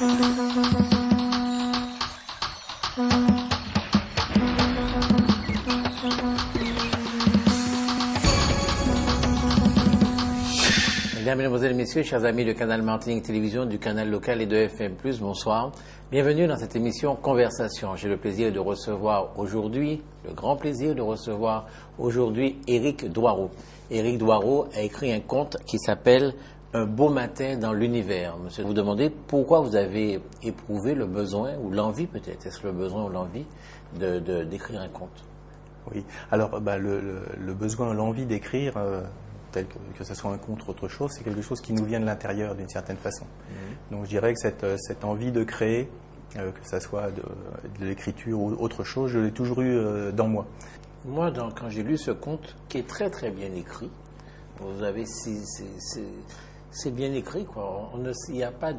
Mesdames, Mesdemoiselles, Messieurs, chers amis de Canal Martinique Télévision, du canal local et de FM+, bonsoir. Bienvenue dans cette émission Conversation. J'ai le plaisir de recevoir aujourd'hui, le grand plaisir de recevoir aujourd'hui Éric Doiraud. Éric Doiraud a écrit un conte qui s'appelle Un beau matin dans l'univers. Monsieur, vous demandez pourquoi vous avez éprouvé le besoin ou l'envie peut-être, est-ce le besoin ou l'envie d'écrire un conte? Oui, alors le besoin, l'envie d'écrire, tel que ce soit un conte ou autre chose, c'est quelque chose qui nous vient de l'intérieur d'une certaine façon. Donc je dirais que cette envie de créer, que ce soit de l'écriture ou autre chose, je l'ai toujours eu dans moi. Moi, quand j'ai lu ce conte, qui est très très bien écrit, vous avez, c'est bien écrit, quoi. Il n'y a pas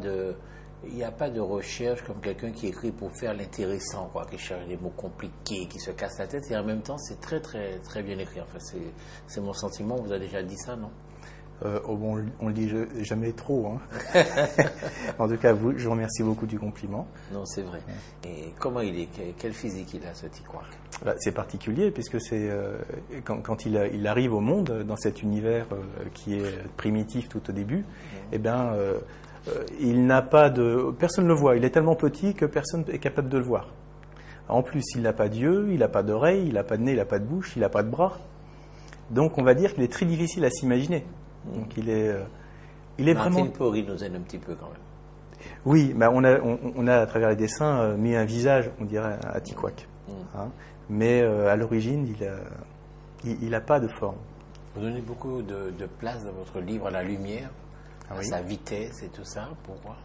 de recherche comme quelqu'un qui écrit pour faire l'intéressant, quoi, qui cherche des mots compliqués, qui se casse la tête, et en même temps, c'est très très très bien écrit. Enfin, c'est mon sentiment. Vous avez déjà dit ça, non? Bon, on le dit jamais trop, hein. En tout cas, je vous remercie beaucoup du compliment. Non, c'est vrai. Et comment il est? Quel physique il a, ce Tikouak? C'est particulier puisque c'est quand il arrive au monde dans cet univers qui est primitif tout au début, eh bien, il n'a pas personne ne le voit. Il est tellement petit que personne n'est capable de le voir. En plus, il n'a pas d'yeux, il n'a pas d'oreilles, il n'a pas de nez, il n'a pas de bouche, il n'a pas de bras. Donc, on va dire qu'il est très difficile à s'imaginer. Donc, il est Martine vraiment. Pori nous aide un petit peu quand même. Oui, bah on a à travers les dessins mis un visage, on dirait, à Tikouak. Hein. Mais à l'origine, il n'a pas de forme. Vous donnez beaucoup de place dans votre livre à la lumière, à sa vitesse et tout ça. Pourquoi?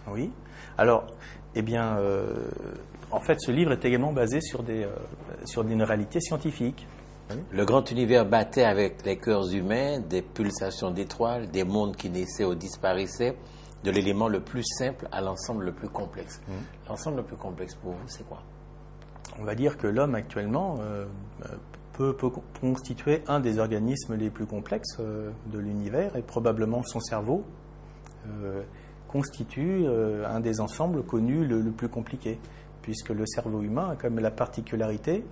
Oui. Alors, eh bien, en fait, ce livre est également basé sur une réalité scientifique. Le grand univers battait avec les cœurs humains, des pulsations d'étoiles, des mondes qui naissaient ou disparaissaient, de l'élément le plus simple à l'ensemble le plus complexe. L'ensemble le plus complexe pour vous, c'est quoi? On va dire que l'homme actuellement peut constituer un des organismes les plus complexes de l'univers, et probablement son cerveau constitue un des ensembles connus le plus compliqué, puisque le cerveau humain a quand même la particularité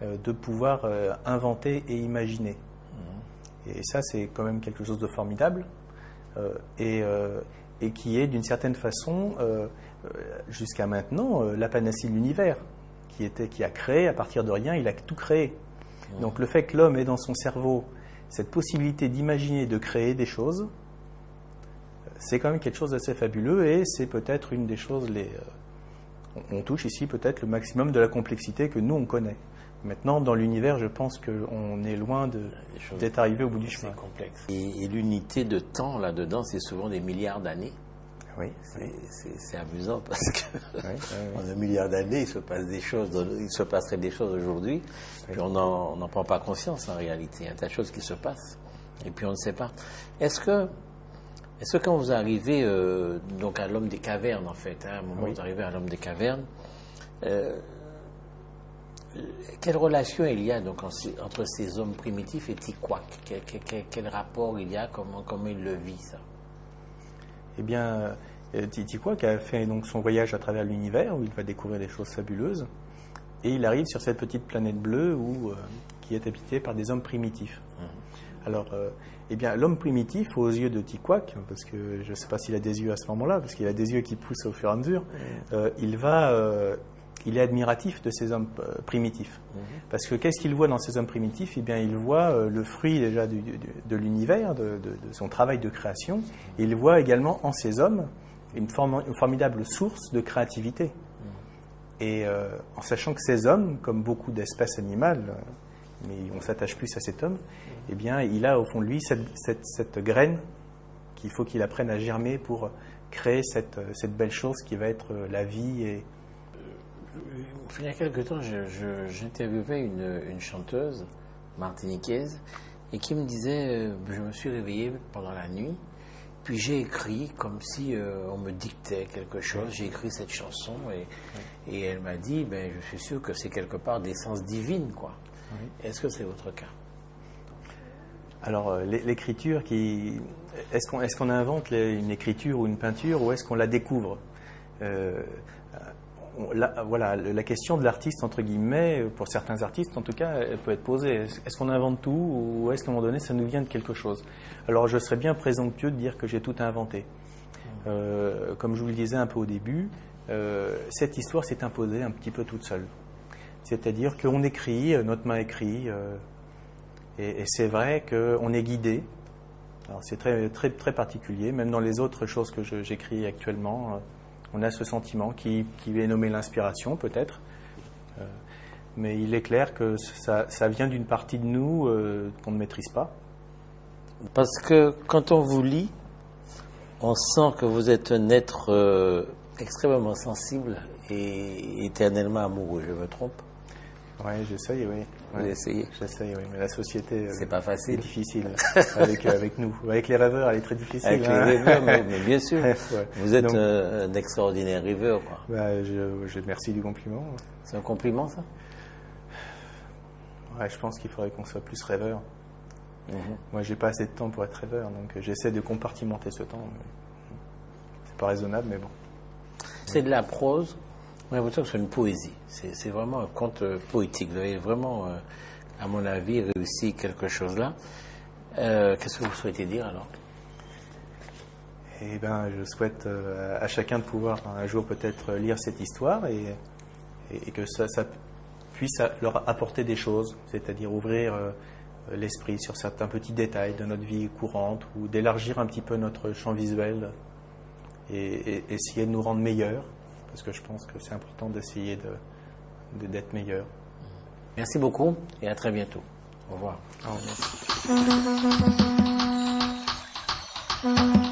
de pouvoir inventer et imaginer. Et ça, c'est quand même quelque chose de formidable et qui est d'une certaine façon, jusqu'à maintenant, la panacée de l'univers, qui a créé à partir de rien, il a tout créé. Donc le fait que l'homme ait dans son cerveau cette possibilité d'imaginer, de créer des choses, c'est quand même quelque chose d'assez fabuleux, et c'est peut-être une des choses on touche ici peut-être le maximum de la complexité que nous on connaît. Maintenant, dans l'univers, je pense qu'on est loin d'être arrivé au bout du chemin. C'est complexe. Et l'unité de temps là-dedans, c'est souvent des milliards d'années. Oui. C'est amusant parce qu'en un milliard d'années, il se passe des choses, il se passerait des choses aujourd'hui, puis on n'en prend pas conscience en réalité. Il y a un tas de choses qui se passent, et puis on ne sait pas. Est-ce que quand vous arrivez donc à l'homme des cavernes, en fait, à un moment où vous arrivez à l'homme des cavernes, quelle relation il y a donc entre ces hommes primitifs et Tikouak? Quel rapport il y a? Comment il le vit, ça? Eh bien, Tikouak a fait donc son voyage à travers l'univers, où il va découvrir des choses fabuleuses, et il arrive sur cette petite planète bleue qui est habitée par des hommes primitifs. Alors, eh bien, l'homme primitif, aux yeux de Tikouak, parce que je ne sais pas s'il a des yeux à ce moment-là, parce qu'il a des yeux qui poussent au fur et à mesure, il est admiratif de ces hommes primitifs. Parce que qu'est-ce qu'il voit dans ces hommes primitifs? Eh bien, il voit le fruit déjà de l'univers, de son travail de création. Et il voit également en ces hommes une formidable source de créativité. Et en sachant que ces hommes, comme beaucoup d'espèces animales, mais on s'attache plus à cet homme, eh bien, il a au fond de lui cette graine qu'il faut qu'il apprenne à germer pour créer cette belle chose qui va être la vie. Il y a quelque temps, j'interviewais une chanteuse martiniquaise et qui me disait, je me suis réveillé pendant la nuit, puis j'ai écrit comme si on me dictait quelque chose, j'ai écrit cette chanson et elle m'a dit, je suis sûr que c'est quelque part d'essence divine, quoi. Est-ce que c'est votre cas? Alors, l'écriture, est-ce qu'on invente une écriture ou une peinture, ou est-ce qu'on la découvre? voilà, la question de l'artiste, entre guillemets, pour certains artistes en tout cas, elle peut être posée. Est-ce qu'on invente tout ou est-ce qu'à un moment donné ça nous vient de quelque chose? Alors je serais bien présomptueux de dire que j'ai tout inventé. Comme je vous le disais un peu au début, cette histoire s'est imposée un petit peu toute seule. C'est-à-dire qu'on écrit, notre main écrit, et c'est vrai qu'on est guidé. Alors c'est très, très, très particulier, même dans les autres choses que j'écris actuellement. On a ce sentiment qui est nommé l'inspiration, peut-être. Mais il est clair que ça vient d'une partie de nous qu'on ne maîtrise pas. Parce que quand on vous lit, on sent que vous êtes un être extrêmement sensible et éternellement amoureux. Je me trompe? Oui, j'essaye, oui. Vous essayez? J'essaye, oui. Mais la société c'est pas facile. est difficile avec nous. Avec les rêveurs, elle est très difficile. Avec les rêveurs, mais bien sûr. Ouais. Vous êtes un extraordinaire rêveur, quoi. Je merci du compliment. C'est un compliment, ça? Ouais, je pense qu'il faudrait qu'on soit plus rêveur. Moi, j'ai pas assez de temps pour être rêveur, donc j'essaie de compartimenter ce temps. C'est pas raisonnable, mais bon. C'est de la prose. On a l'impression que c'est une poésie. C'est vraiment un conte poétique. Vous avez vraiment, à mon avis, réussi quelque chose là. Qu'est-ce que vous souhaitez dire alors? Eh bien, je souhaite à chacun de pouvoir un jour peut-être lire cette histoire et que ça puisse leur apporter des choses, c'est-à-dire ouvrir l'esprit sur certains petits détails de notre vie courante ou d'élargir un petit peu notre champ visuel et essayer de nous rendre meilleurs. Parce que je pense que c'est important d'essayer d'être meilleur. Merci beaucoup et à très bientôt. Au revoir. Au revoir.